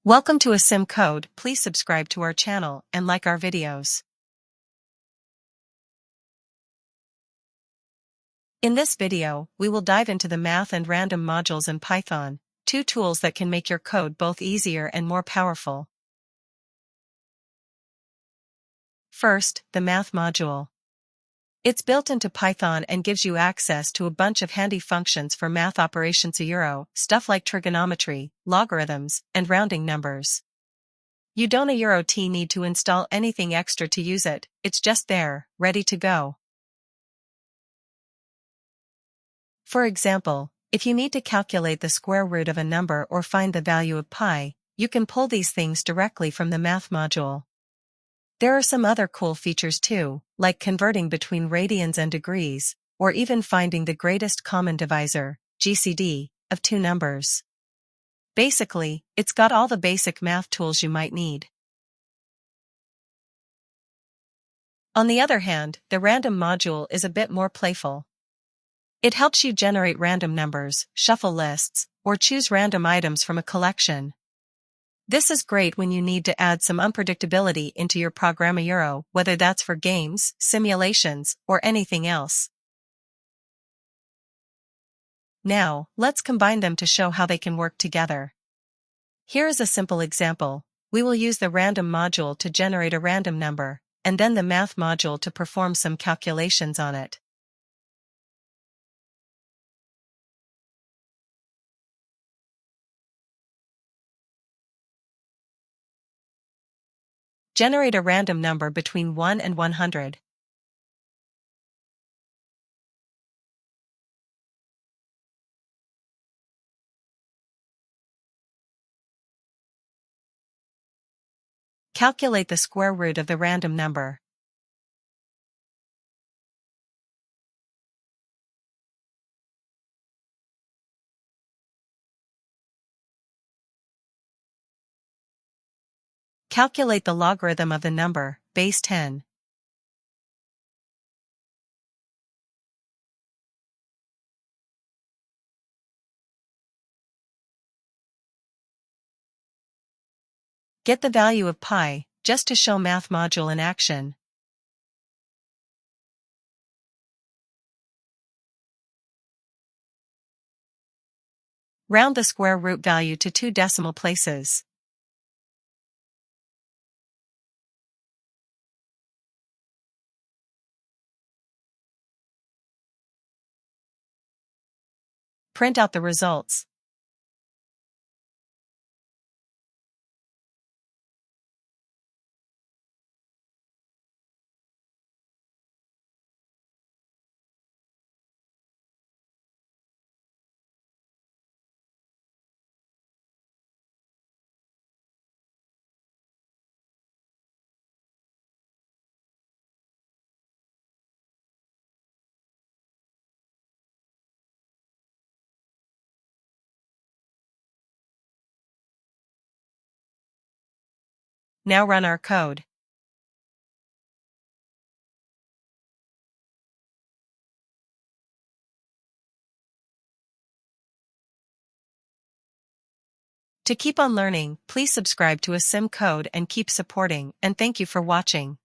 Welcome to ASIM Code. Please subscribe to our channel and like our videos. In this video, we will dive into the math and random modules in Python, two tools that can make your code both easier and more powerful. First, the math module. It's built into Python and gives you access to a bunch of handy functions for math operations, stuff like trigonometry, logarithms, and rounding numbers. You don't need to install anything extra to use it, it's just there, ready to go. For example, if you need to calculate the square root of a number or find the value of pi, you can pull these things directly from the math module. There are some other cool features too, like converting between radians and degrees, or even finding the greatest common divisor, GCD, of two numbers. Basically, it's got all the basic math tools you might need. On the other hand, the random module is a bit more playful. It helps you generate random numbers, shuffle lists, or choose random items from a collection. This is great when you need to add some unpredictability into your program, whether that's for games, simulations, or anything else. Now, let's combine them to show how they can work together. Here is a simple example. We will use the random module to generate a random number, and then the math module to perform some calculations on it. Generate a random number between 1 and 100. Calculate the square root of the random number. Calculate the logarithm of the number, base 10. Get the value of pi, just to show math module in action. Round the square root value to 2 decimal places. Print out the results. Now run our code. To keep on learning, please subscribe to ASIM Code and keep supporting, and thank you for watching.